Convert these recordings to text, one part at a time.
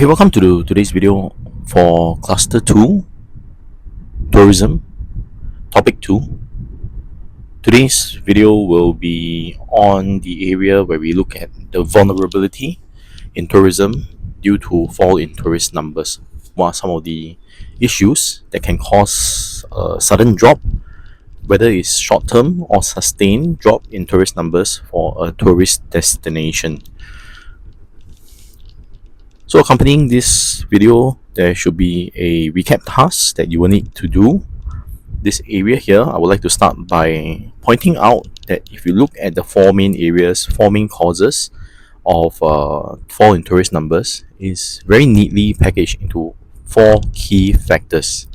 Okay, welcome to today's video for Cluster 2, Tourism, Topic 2. Today's video will be on the area where we look at the vulnerability in tourism due to fall in tourist numbers. What are some of the issues that can cause a sudden drop, whether it's short-term or sustained drop in tourist numbers for a tourist destination? So accompanying this video, there should be a recap task that you will need to do. This area here, I would like to start by pointing out that if you look at the four main areas, four main causes of fall in tourist numbers is very neatly packaged into four key factors.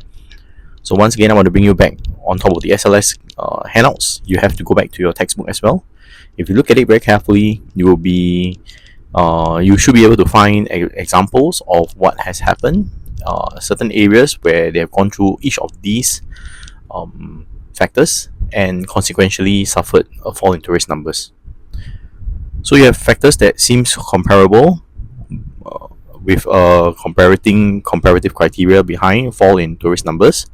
So once again, I want to bring you back on top of the SLS handouts. You have to go back to your textbook as well. If you look at it very carefully, you should be able to find examples of what has happened, certain areas where they have gone through each of these factors and consequentially suffered a fall in tourist numbers. So you have factors that seems comparable with comparative criteria behind fall in tourist numbers,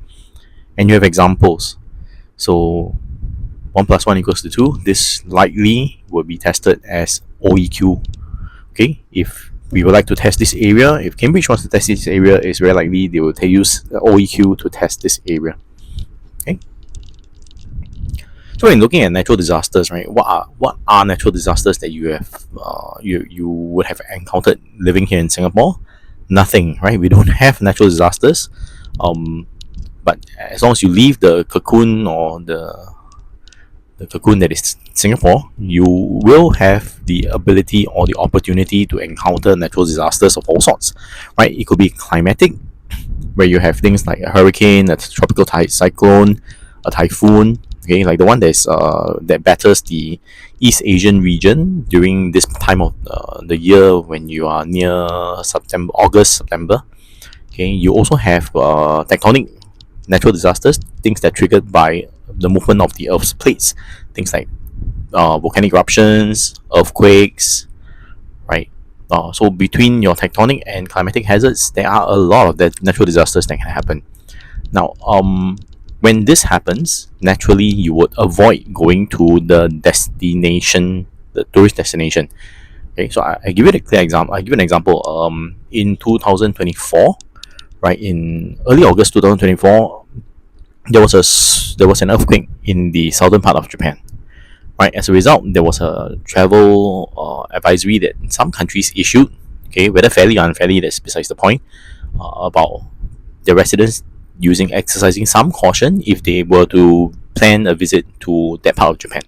and you have examples. So 1 plus 1 equals to 2. This likely will be tested as OEQ. Okay, if we would like to test this area, if Cambridge wants to test this area, it's very likely they will use OEQ to test this area. Okay. So when looking at natural disasters, right, what are natural disasters that you have you would have encountered living here in Singapore? Nothing, right? We don't have natural disasters. But as long as you leave the cocoon or the cocoon that is Singapore, you will have the ability or the opportunity to encounter natural disasters of all sorts, right? It could be climatic, where you have things like a hurricane, a tropical cyclone, a typhoon, okay, like the one that batters the East Asian region during this time of the year when you are near August, September. Okay, you also have tectonic natural disasters, things that are triggered by the movement of the Earth's plates, things like volcanic eruptions, earthquakes, right? So between your tectonic and climatic hazards, there are a lot of that natural disasters that can happen. Now, when this happens, naturally you would avoid going to the destination, the tourist destination. Okay, so I give it a clear example. I give an example. In 2024, right, in early August 2024, there was an earthquake in the southern part of Japan. Right, as a result, there was a travel advisory that some countries issued. Okay, whether fairly or unfairly, that's besides the point. About the residents exercising some caution if they were to plan a visit to that part of Japan.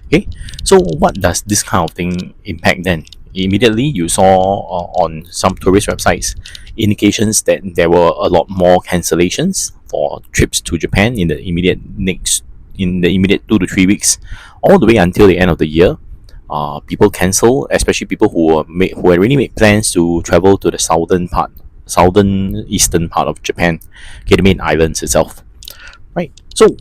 Okay, so what does this kind of thing impact then? Immediately, you saw on some tourist websites indications that there were a lot more cancellations for trips to Japan in the immediate 2 to 3 weeks, all the way until the end of the year. People cancel, especially people who had already made plans to travel to the southeastern part of Japan, okay, the main islands itself. Right. So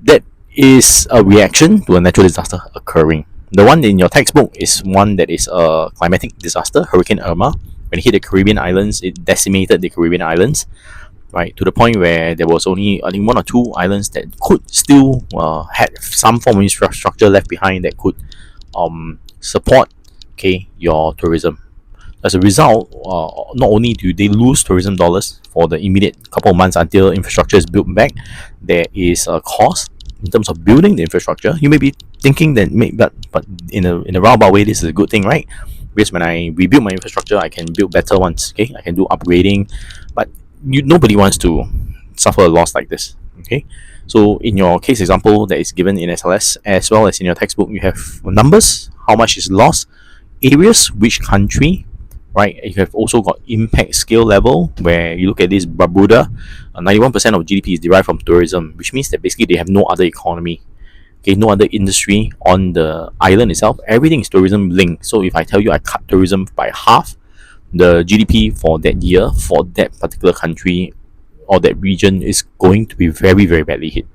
that is a reaction to a natural disaster occurring. The one in your textbook is one that is a climatic disaster, Hurricane Irma. When it hit the Caribbean islands, it decimated the Caribbean islands, right, to the point where there was only, I think, 1 or 2 islands that could still had some form of infrastructure left behind that could support, okay, your tourism. As a result, not only do they lose tourism dollars for the immediate couple of months until infrastructure is built back, there is a cost in terms of building the infrastructure. You may be thinking that, but in a roundabout way, this is a good thing, right? Because when I rebuild my infrastructure, I can build better ones. Okay, I can do upgrading, but nobody wants to suffer a loss like this. Okay, so in your case example that is given in SLS as well as in your textbook, you have numbers, how much is lost, areas, which country, right? You have also got impact scale level, where you look at this Barbuda, 91% of GDP is derived from tourism, which means that basically they have no other economy, okay, no other industry on the island itself. Everything is tourism linked. So if I tell you I cut tourism by half, the GDP for that year for that particular country or that region is going to be very, very badly hit.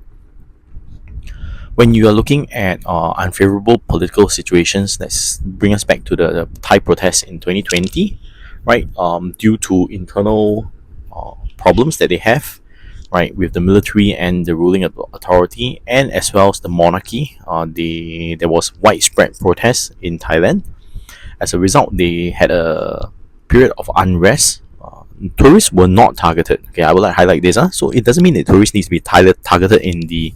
When you are looking at unfavorable political situations, let's bring us back to the Thai protests in 2020, right? Due to internal problems that they have, right, with the military and the ruling authority, and as well as the monarchy. There was widespread protests in Thailand. As a result, they had a period of unrest. Tourists were not targeted. Okay, I would like to highlight this. So it doesn't mean that tourists need to be targeted in the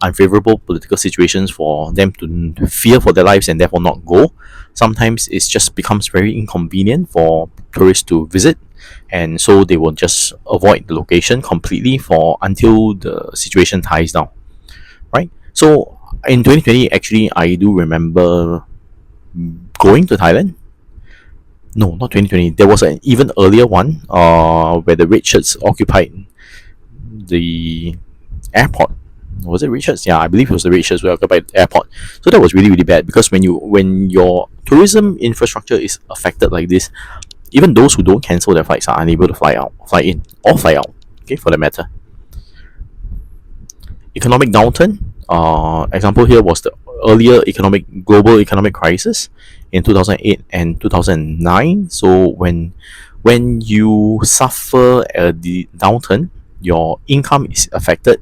unfavorable political situations for them to fear for their lives and therefore not go. Sometimes it just becomes very inconvenient for tourists to visit, and so they will just avoid the location completely for until the situation ties down. Right. So in 2020, actually, I do remember going to Thailand. No, not 2020. There was an even earlier one where the red shirts occupied the airport. Was it red shirts? Yeah, I believe it was the red shirts who occupied the airport. So that was really, really bad because when your tourism infrastructure is affected like this, even those who don't cancel their flights are unable to fly in, or fly out. Okay, for the matter. Economic downturn. Example here was the earlier global economic crisis in 2008 and 2009. So when you suffer the downturn, your income is affected.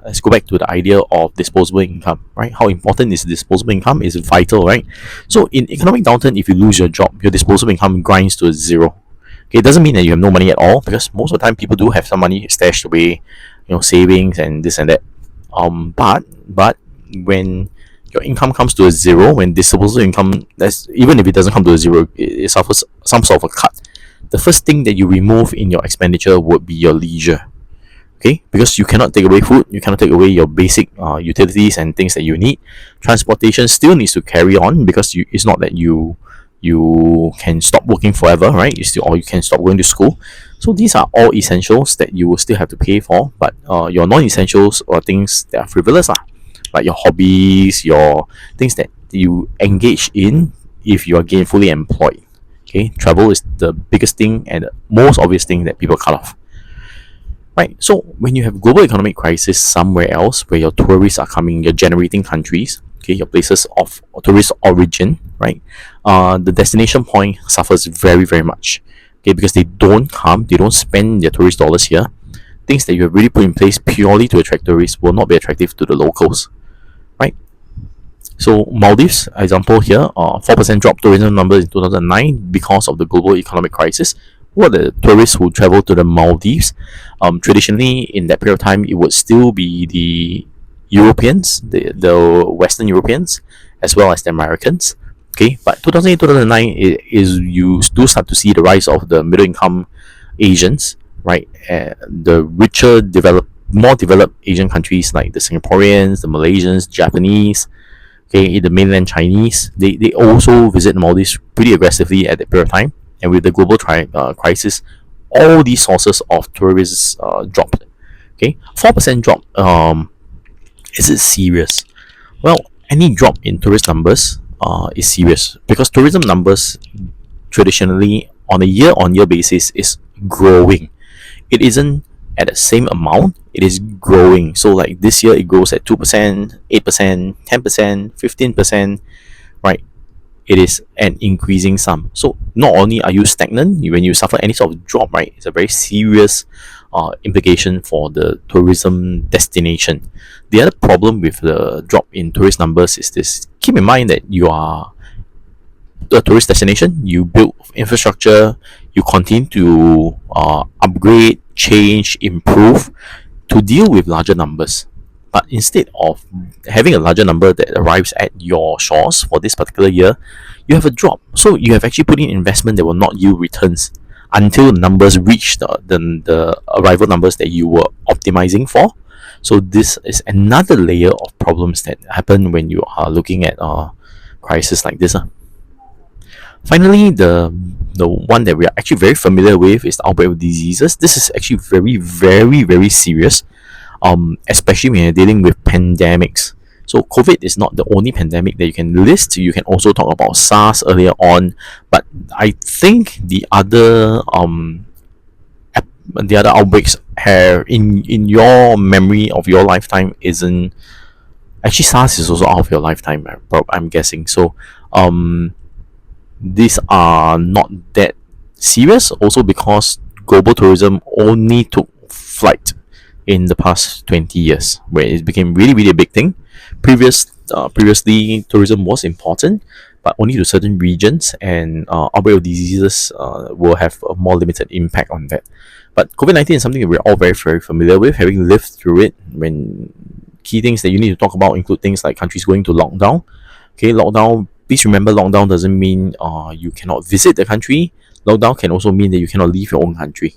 Let's go back to the idea of disposable income, right? How important is disposable income? Is vital, right? So in economic downturn, if you lose your job, your disposable income grinds to zero. Okay, it doesn't mean that you have no money at all, because most of the time people do have some money stashed away, savings and this and that. But when your income comes to a zero, when disposable income, that's even if it doesn't come to a zero, it suffers some sort of a cut. The first thing that you remove in your expenditure would be your leisure. Okay, because you cannot take away food, you cannot take away your basic utilities and things that you need. Transportation still needs to carry on, because it's not that you can stop working forever, right? Or you can stop going to school. So these are all essentials that you will still have to pay for, but your non-essentials or things that are frivolous, like your hobbies, your things that you engage in if you are gainfully employed. Okay, travel is the biggest thing and the most obvious thing that people cut off. Right, so when you have global economic crisis somewhere else where your tourists are coming, you're generating countries, okay, your places of tourist origin, right? The destination point suffers very, very much, okay, because they don't spend their tourist dollars here. Things that you have really put in place purely to attract tourists will not be attractive to the locals, right? So Maldives, example here, 4% drop tourism numbers in 2009 because of the global economic crisis. Who are the tourists who travel to the Maldives? Traditionally, in that period of time, it would still be the Europeans, the Western Europeans, as well as the Americans. Okay, but 2008, 2009 is you do start to see the rise of the middle income Asians, right? The richer, more developed Asian countries like the Singaporeans, the Malaysians, Japanese, okay, the mainland Chinese, they also visit the Maldives pretty aggressively at that period of time. And with the global crisis, all these sources of tourists dropped. Okay, 4% drop. Is it serious? Well, any drop in tourist numbers is serious, because tourism numbers traditionally on a year-on-year basis is growing. It isn't at the same amount, it is growing. So like this year it grows at 2%, 8%, 10%, 15%, right? It is an increasing sum. So not only are you stagnant, when you suffer any sort of drop, right, it's a very serious implication for the tourism destination. The other problem with the drop in tourist numbers is this: keep in mind that you are a tourist destination, you build infrastructure, you continue to upgrade, change, improve to deal with larger numbers. But instead of having a larger number that arrives at your shores for this particular year, you have a drop. So you have actually put in investment that will not yield returns until the numbers reach the arrival numbers that you were optimizing for. So this is another layer of problems that happen when you are looking at crisis like this. Finally, the one that we are actually very familiar with is the outbreak of diseases. This is actually very, very, very serious, especially when you're dealing with pandemics. So COVID is not the only pandemic that you can list. You can also talk about SARS earlier on, but I think the other outbreaks have in your memory of your lifetime isn't actually. SARS is also out of your lifetime, I'm guessing. So these are not that serious also because global tourism only took flight in the past 20 years, where it became really, really a big thing. Previously, tourism was important, but only to certain regions, and outbreak of diseases will have a more limited impact on that. But COVID-19 is something that we're all very, very familiar with, having lived through it. When key things that you need to talk about include things like countries going to lockdown. Okay, lockdown. Please remember, lockdown doesn't mean you cannot visit the country. Lockdown can also mean that you cannot leave your own country.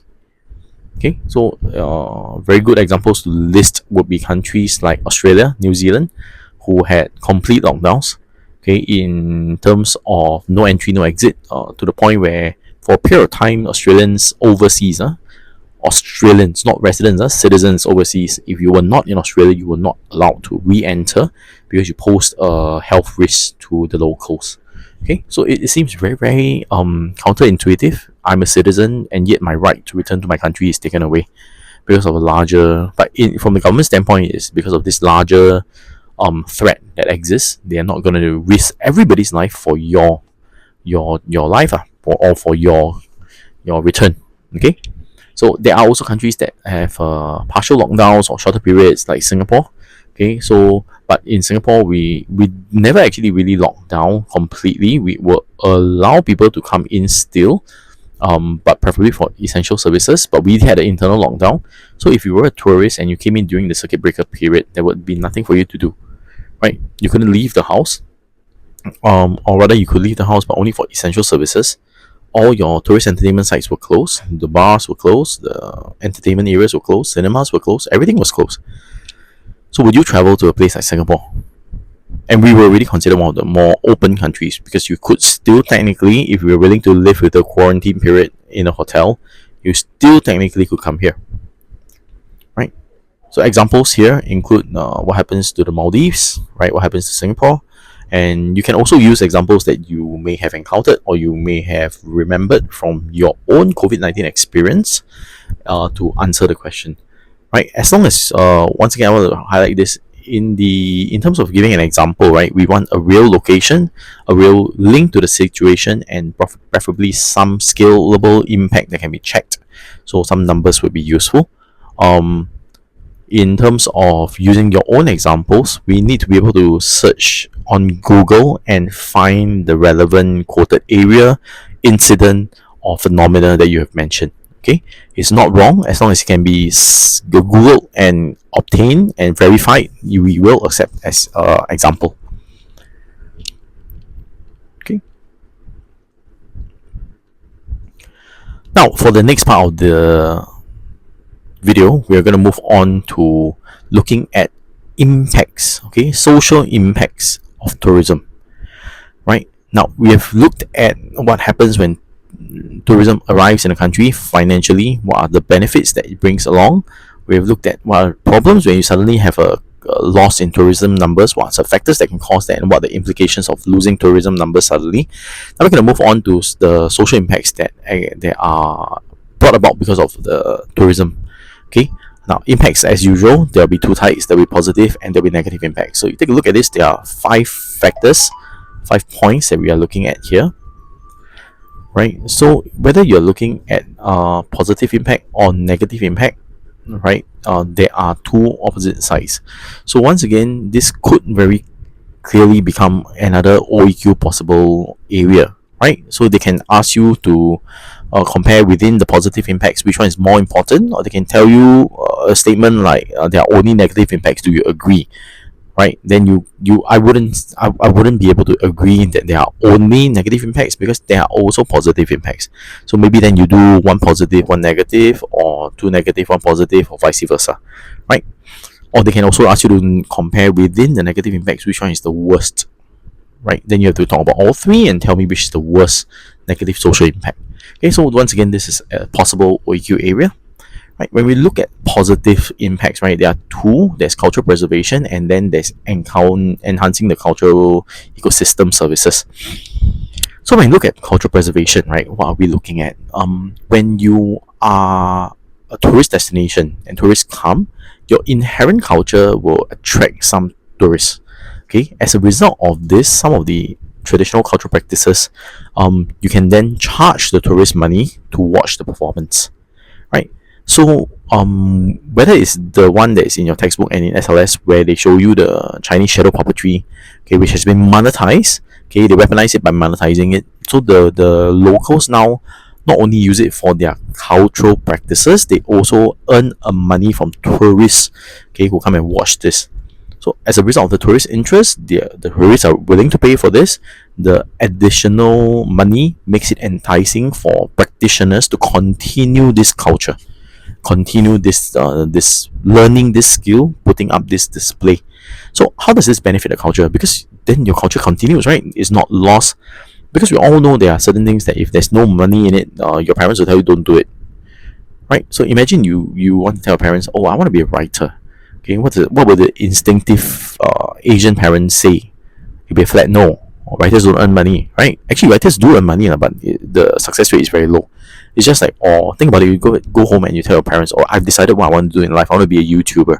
Okay, so very good examples to list would be countries like Australia, New Zealand, who had complete lockdowns. Okay, in terms of no entry, no exit, to the point where for a period of time, Australians, not residents, citizens overseas, if you were not in Australia, you were not allowed to re-enter because you pose a health risk to the locals. Okay, so it seems very, very counterintuitive. I'm a citizen, and yet my right to return to my country is taken away because of a larger. But from the government standpoint, it's because of this larger threat that exists. They are not going to risk everybody's life for your life, or for your return. Okay, so there are also countries that have partial lockdowns or shorter periods, like Singapore. Okay, so but in Singapore, we never actually really locked down completely. We will allow people to come in still, but preferably for essential services. But we had an internal lockdown. So if you were a tourist and you came in during the circuit breaker period, there would be nothing for you to do, right? You couldn't leave the house, or rather, you could leave the house, but only for essential services. All your tourist entertainment sites were closed. The bars were closed. The entertainment areas were closed. Cinemas were closed. Everything was closed. So would you travel to a place like Singapore? And we were really considered one of the more open countries, because you could still technically, if you were willing to live with the quarantine period in a hotel, you still technically could come here, right? So examples here include what happens to the Maldives, right? What happens to Singapore? And you can also use examples that you may have encountered or you may have remembered from your own COVID-19 experience to answer the question, right? As long as, once again, I want to highlight this, in terms of giving an example, right? We want a real location, a real link to the situation, and preferably some scalable impact that can be checked. So some numbers would be useful. In terms of using your own examples, we need to be able to search on Google and find the relevant quoted area, incident, or phenomena that you have mentioned. Okay, it's not wrong as long as it can be Googled and obtained and verified. We will accept as example. Okay. Now, for the next part of the video, we are going to move on to looking at impacts. Okay, social impacts of tourism. Right now, we have looked at what happens when tourism arrives in a country financially. What are the benefits that it brings along? We've looked at what are problems when you suddenly have a loss in tourism numbers. What are the factors that can cause that, and what are the implications of losing tourism numbers suddenly? Now we're going to move on to the social impacts that are brought about because of the tourism. Okay. Now, impacts, as usual, there'll be two types. There'll be positive and there'll be negative impacts. So you take a look at this. There are 5 factors, 5 points that we are looking at here. Right, so whether you're looking at positive impact or negative impact, right, there are two opposite sides. So once again, this could very clearly become another OEQ possible area, right? So they can ask you to compare within the positive impacts which one is more important, or they can tell you a statement like there are only negative impacts. Do you agree? Right, then I wouldn't be able to agree that there are only negative impacts, because there are also positive impacts. So maybe then you do one positive, one negative, or two negative, one positive, or vice versa, right? Or they can also ask you to compare within the negative impacts which one is the worst, right? Then you have to talk about all three and tell me which is the worst negative social impact. Okay, so once again, this is a possible OEQ area. Right, when we look at positive impacts, right, there are two. There's cultural preservation, and then there's enhancing the cultural ecosystem services. So when you look at cultural preservation, right, what are we looking at? When you are a tourist destination and tourists come, your inherent culture will attract some tourists. Okay, as a result of this, some of the traditional cultural practices, you can then charge the tourist money to watch the performance, right? So whether it's the one that is in your textbook and in SLS where they show you the Chinese shadow puppetry, okay, which has been monetized, okay, they weaponize it by monetizing it. So the locals now not only use it for their cultural practices, they also earn money from tourists, okay, who come and watch this. So as a result of the tourist interest, the tourists are willing to pay for this. The additional money makes it enticing for practitioners to continue this culture, continue this learning this skill, putting up this display. So how does this benefit the culture? Because then your culture continues, right? It's not lost. Because we all know there are certain things that if there's no money in it, your parents will tell you don't do it, right? So imagine you want to tell your parents, oh, I want to be a writer. Okay, what would the instinctive Asian parents say? It'd be a flat no. Writers don't earn money, right? Actually, writers do earn money, but the success rate is very low. It's just like, oh, think about it. You go home and you tell your parents, oh, I've decided what I want to do in life. I want to be a YouTuber.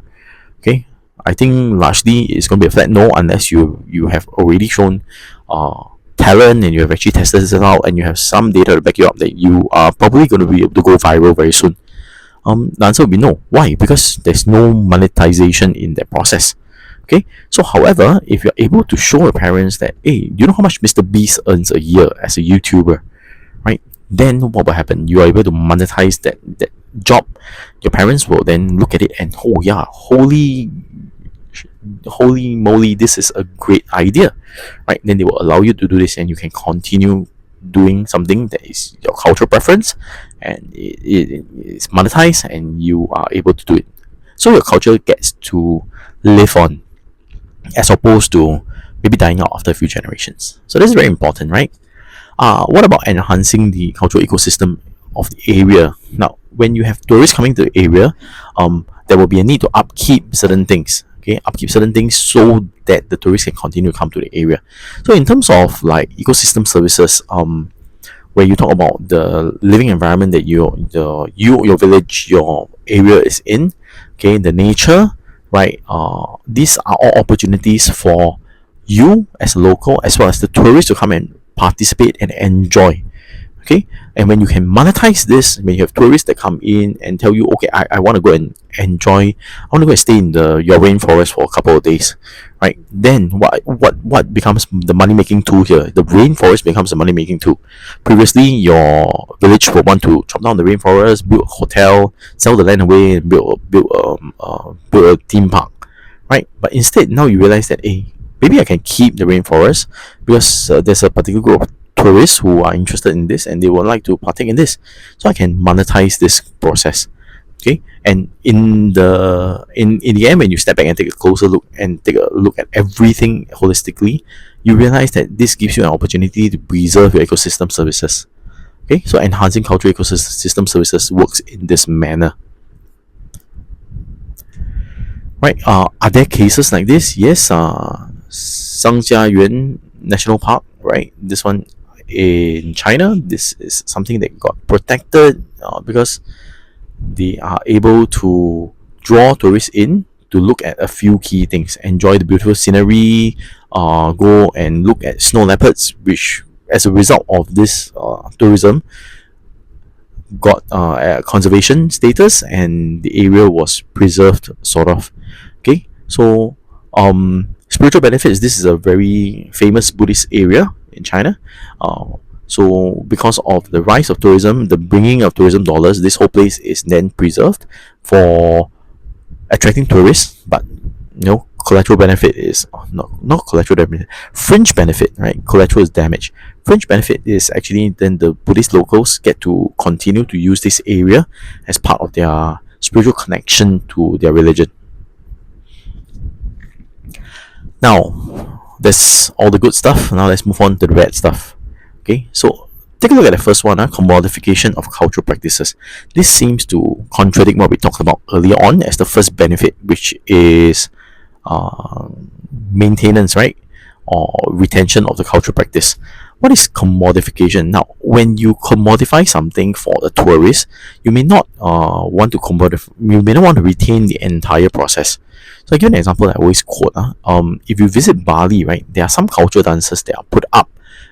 Okay, I think largely it's going to be a flat no unless you have already shown talent and you have actually tested this out and you have some data to back you up that you are probably going to be able to go viral very soon. The answer would be no. Why? Because there's no monetization in that process. Okay, so however, if you're able to show your parents that, hey, do you know how much Mr. Beast earns a year as a YouTuber, right? Then what will happen? You are able to monetize that job. Your parents will then look at it and, oh yeah, holy moly, this is a great idea, right? Then they will allow you to do this and you can continue doing something that is your cultural preference and it is monetized and you are able to do it. So your culture gets to live on as opposed to maybe dying out after a few generations. So this is very important, right? What about enhancing the cultural ecosystem of the area? Now, when you have tourists coming to the area, there will be a need to upkeep certain things. Okay, upkeep certain things so that the tourists can continue to come to the area. So in terms of like ecosystem services, where you talk about the living environment that your village, your area is in, okay, the nature, right? These are all opportunities for you as a local as well as the tourists to come and participate and enjoy. Okay, and when you can monetize this, when you have tourists that come in and tell you, okay, I want to go and enjoy, I want to go and stay in your rainforest for a couple of days, right? Then what becomes the money making tool here? The rainforest becomes the money making tool. Previously, your village would want to chop down the rainforest, build a hotel, sell the land away, and build a theme park, right? But instead, now you realize that, hey, maybe I can keep the rainforest because there's a particular group of tourists who are interested in this and they would like to partake in this, so I can monetize this process. Okay, and in the end, when you step back and take a closer look and take a look at everything holistically, you realize that this gives you an opportunity to preserve your ecosystem services. Okay, so enhancing cultural ecosystem services works in this manner. Right, are there cases like this? Yes, Sangjiayuan National Park, right? This one in China, this is something that got protected because they are able to draw tourists in to look at a few key things, enjoy the beautiful scenery, go and look at snow leopards, which as a result of this tourism got a conservation status and the area was preserved, sort of. Okay, so spiritual benefits, this is a very famous Buddhist area in China. So because of the rise of tourism, the bringing of tourism dollars, this whole place is then preserved for attracting tourists. But collateral benefit is not collateral benefit, fringe benefit, right? Collateral is damage. Fringe benefit is actually then the Buddhist locals get to continue to use this area as part of their spiritual connection to their religion. Now, that's all the good stuff. Now let's move on to the bad stuff. Okay, so take a look at the first one, commodification of cultural practices. This seems to contradict what we talked about earlier on as the first benefit, which is maintenance, right? Or retention of the cultural practice. What is commodification? Now, when you commodify something for a tourist, you may not want to you may not want to retain the entire process. So I give an example that I always quote. If you visit Bali, right, there are some cultural dances that are put up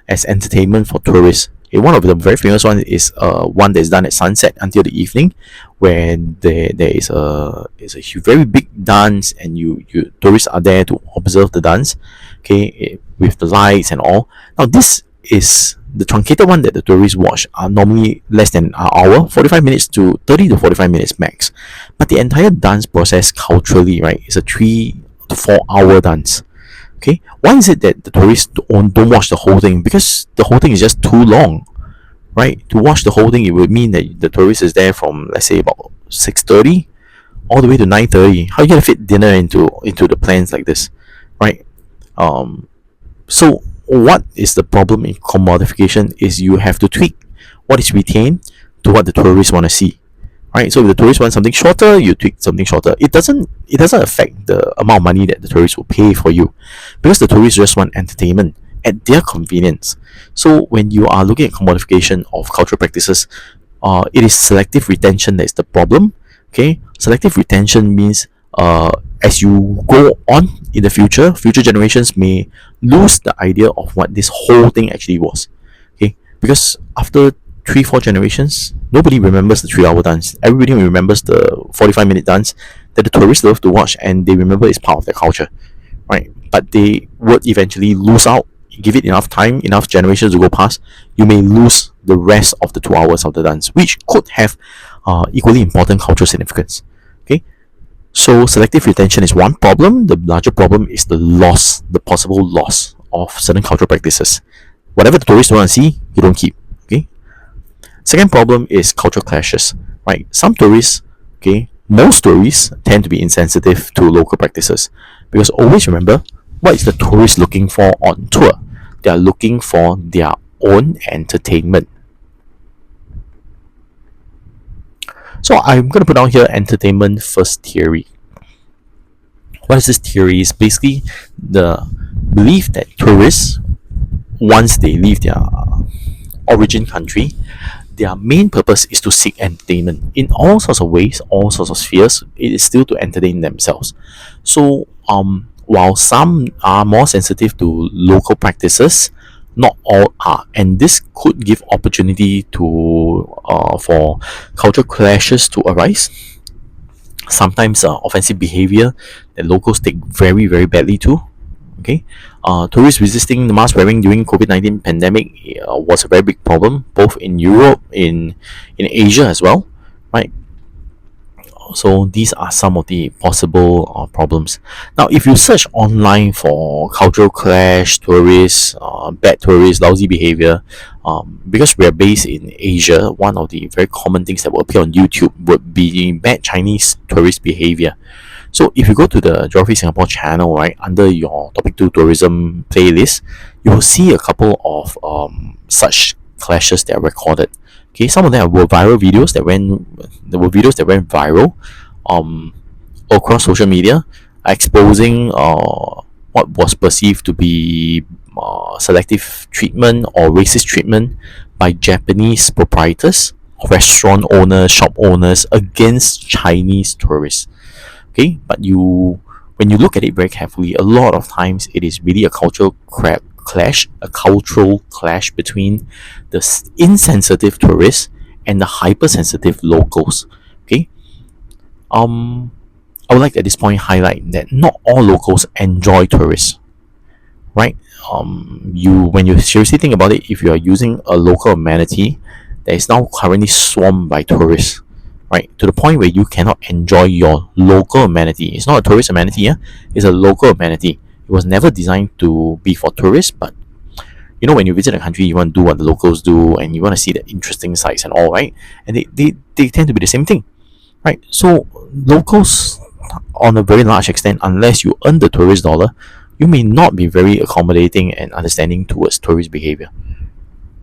as entertainment for tourists. Okay, one of the very famous ones is one that's done at sunset until the evening, where there is a very big dance, and you tourists are there to observe the dance. Okay, with the lights and all. Now this is the truncated one that the tourists watch are normally less than an hour, 45 minutes to 30 to 45 minutes max. But the entire dance process culturally, right, is a 3 to 4 hour dance. Okay, why is it that the tourists don't watch the whole thing? Because the whole thing is just too long, right? To watch the whole thing, it would mean that the tourist is there from, let's say, about 6:30 all the way to 9:30. How are you gonna fit dinner into the plans like this, right? So what is the problem in commodification is you have to tweak what is retained to what the tourists want to see, right? So if the tourists want something shorter, you tweak something shorter. It doesn't affect the amount of money that the tourists will pay for you, because the tourists just want entertainment at their convenience. So when you are looking at commodification of cultural practices, it is selective retention that is the problem. Okay, selective retention means as you go on in the future generations may lose the idea of what this whole thing actually was. Okay, because after 3 4 generations, nobody remembers the 3 hour dance. Everybody remembers the 45-minute dance that the tourists love to watch, and they remember it's part of their culture, right? But they would eventually lose out. Give it enough time, enough generations to go past, you may lose the rest of the 2 hours of the dance, which could have equally important cultural significance. Okay, so selective retention is one problem. The larger problem is the possible loss of certain cultural practices. Whatever the tourists want to see, you don't keep. Okay. Second problem is cultural clashes. Right. Some tourists, okay, most tourists tend to be insensitive to local practices, because always remember, what is the tourist looking for on tour? They are looking for their own entertainment. So I'm going to put down here entertainment first theory. What is this theory? Is basically the belief that tourists, once they leave their origin country, their main purpose is to seek entertainment in all sorts of ways, all sorts of spheres. It is still to entertain themselves. So while some are more sensitive to local practices, not all are, and this could give opportunity to for cultural clashes to arise. Sometimes offensive behavior that locals take very very badly too. Okay, tourists resisting the mask wearing during COVID-19 pandemic was a very big problem, both in Europe, in Asia as well, right? So these are some of the possible problems. Now, if you search online for cultural clash, tourists, bad tourists, lousy behavior, because we are based in Asia, one of the very common things that will appear on YouTube would be bad Chinese tourist behavior. So if you go to the Geography Singapore channel, right, under your Topic 2 Tourism playlist, you will see a couple of such clashes that are recorded. Okay, some of them were viral videos that went. There were videos that went viral, across social media, exposing what was perceived to be selective treatment or racist treatment by Japanese proprietors, restaurant owners, shop owners against Chinese tourists. Okay, but when you look at it very carefully, a lot of times it is really a cultural clash between the insensitive tourists and the hypersensitive locals. Okay, I would like at this point highlight that not all locals enjoy tourists, right? When you seriously think about it, if you are using a local amenity that is now currently swarmed by tourists, right, to the point where you cannot enjoy your local amenity. It's not a tourist amenity, yeah? It's a local amenity. It was never designed to be for tourists, but you know, when you visit a country, you want to do what the locals do, and you want to see the interesting sights and all, right? And they tend to be the same thing, right? So locals, on a very large extent, unless you earn the tourist dollar, you may not be very accommodating and understanding towards tourist behavior.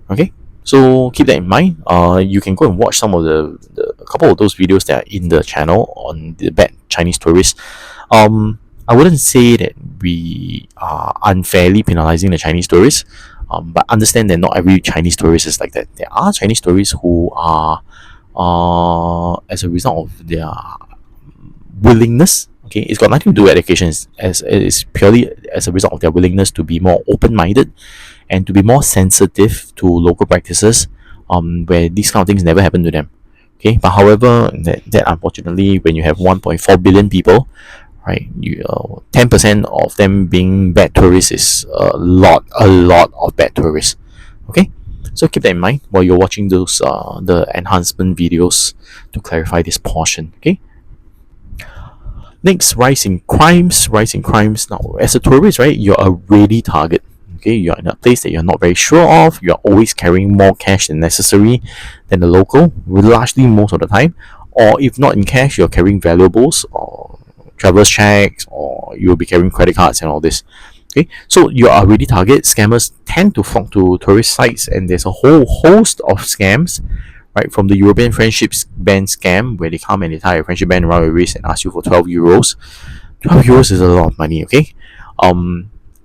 Okay, so keep that in mind. You can go and watch some of a couple of those videos that are in the channel on the bad Chinese tourists. I wouldn't say that we are unfairly penalizing the Chinese tourists. But understand that not every Chinese tourist is like that. There are Chinese tourists who are, as a result of their willingness. Okay, it's got nothing to do with education. As it is purely as a result of their willingness to be more open-minded and to be more sensitive to local practices. Where these kind of things never happen to them. Okay, but however, that unfortunately, when you have 1.4 billion people, right, 10% of them being bad tourists is a lot of bad tourists. Okay, so keep that in mind while you're watching those the enhancement videos to clarify this portion. Okay. Next, rise in crimes. Rise in crimes. Now, as a tourist, right, you're a ready target. Okay, you're in a place that you're not very sure of. You're always carrying more cash than necessary than the local, largely most of the time. Or if not in cash, you're carrying valuables or traveler's checks, or you'll be carrying credit cards and all this. Okay, so you are a ready target. Scammers tend to flock to tourist sites, and there's a whole host of scams, right? From the European friendship band scam, where they come and they tie a friendship band around your wrist and ask you for 12 euros. 12 euros is a lot of money, okay?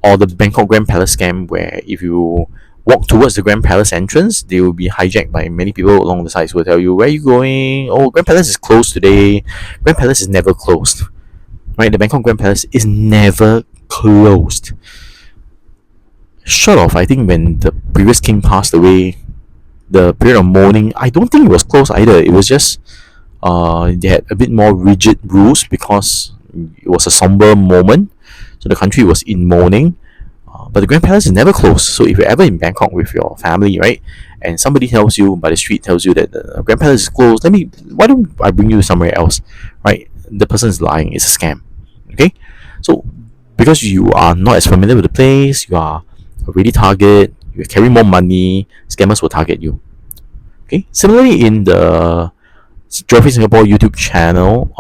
Or the Bangkok Grand Palace scam, where if you walk towards the Grand Palace entrance, they will be hijacked by many people along the sides who will tell you, where are you going? Oh, Grand Palace is closed today. Grand Palace is never closed, right? The Bangkok Grand Palace is never closed. Short of, I think, when the previous king passed away, the period of mourning, I don't think it was closed either. It was just they had a bit more rigid rules because it was a somber moment, so the country was in mourning. But the Grand Palace is never closed. So if you're ever in Bangkok with your family, right, and somebody tells you by the street tells you that the Grand Palace is closed, why don't I bring you somewhere else, right? The person is lying. It's a scam. Okay, so because you are not as familiar with the place, you are a ready target. You carry more money, scammers will target you. Okay. Similarly, in the Geography Singapore YouTube channel,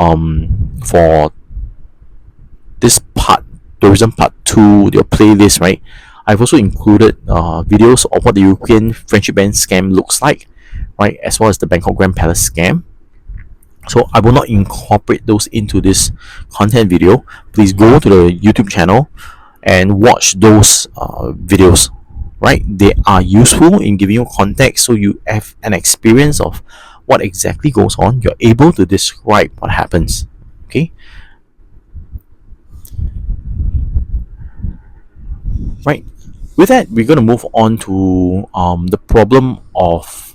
for this part, tourism part 2, your playlist, right, I've also included videos of what the European friendship band scam looks like, right, as well as the Bangkok Grand Palace scam. So I will not incorporate those into this content video. Please go to the YouTube channel and watch those videos, right? They are useful in giving you context, so you have an experience of what exactly goes on. You're able to describe what happens. Okay, right. With that, we're going to move on to the problem of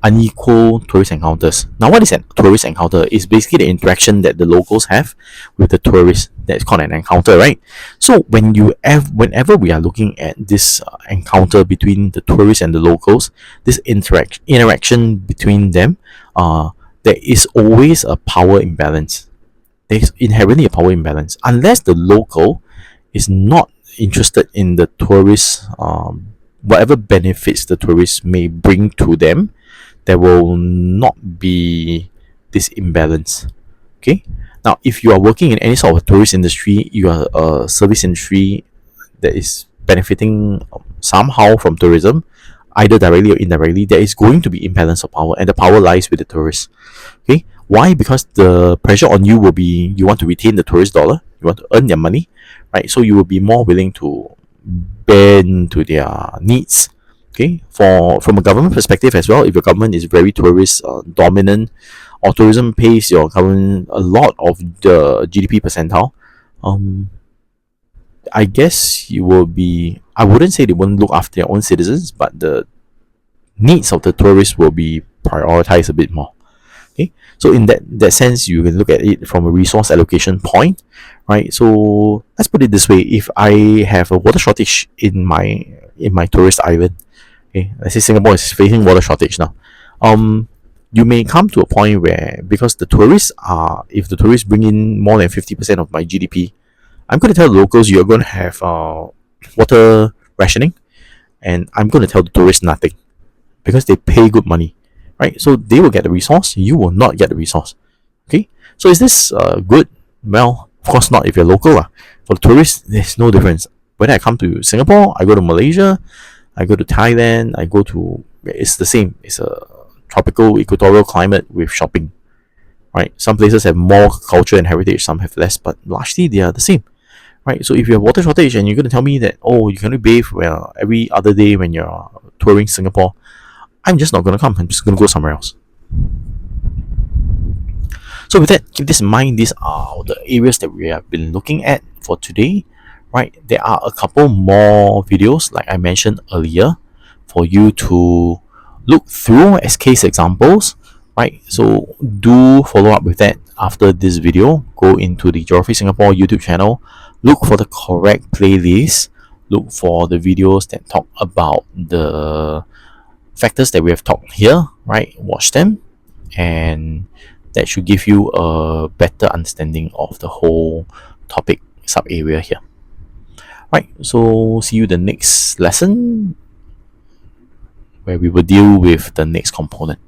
unequal tourist encounters. Now, what is a tourist encounter? Is basically the interaction that the locals have with the tourists. That's called an encounter, right? So whenever we are looking at this encounter between the tourists and the locals, this interaction between them, there is always a power imbalance. There's inherently a power imbalance unless the local is not interested in the tourist, whatever benefits the tourists may bring to them. There will not be this imbalance. Okay. Now, if you are working in any sort of tourist industry, you are a service industry that is benefiting somehow from tourism, either directly or indirectly, there is going to be imbalance of power, and the power lies with the tourists. Okay. Why? Because the pressure on you will be, you want to retain the tourist dollar, you want to earn their money, right? So you will be more willing to bend to their needs. Okay, from a government perspective as well, if your government is very tourist dominant, or tourism pays your government a lot of the GDP percentile, I guess you will be, I wouldn't say they won't look after their own citizens, but the needs of the tourists will be prioritized a bit more. Okay, so in that sense, you can look at it from a resource allocation point, right? So let's put it this way: if I have a water shortage in my tourist island, okay, let's say Singapore is facing water shortage now. You may come to a point where, because if the tourists bring in more than 50% of my GDP, I'm going to tell the locals you're going to have water rationing, and I'm going to tell the tourists nothing, because they pay good money, right? So they will get the resource, you will not get the resource. Okay, so is this good? Well, of course not if you're local. For the tourists, there's no difference. When I come to Singapore, I go to Malaysia, I go to Thailand, it's the same. It's a tropical equatorial climate with shopping, right? Some places have more culture and heritage, some have less, but largely they are the same, right? So if you have water shortage and you're going to tell me that, oh, you can only bathe every other day when you're touring Singapore, I'm just not going to come. I'm just going to go somewhere else. So with that, keep this in mind. These are the areas that we have been looking at for today, right? There are a couple more videos, like I mentioned earlier, for you to look through as case examples, right? So do follow up with that after this video. Go into the Geography Singapore YouTube channel, look for the correct playlist, look for the videos that talk about the factors that we have talked here, right? Watch them, and that should give you a better understanding of the whole topic sub area here. Right, so see you the next lesson where we will deal with the next component.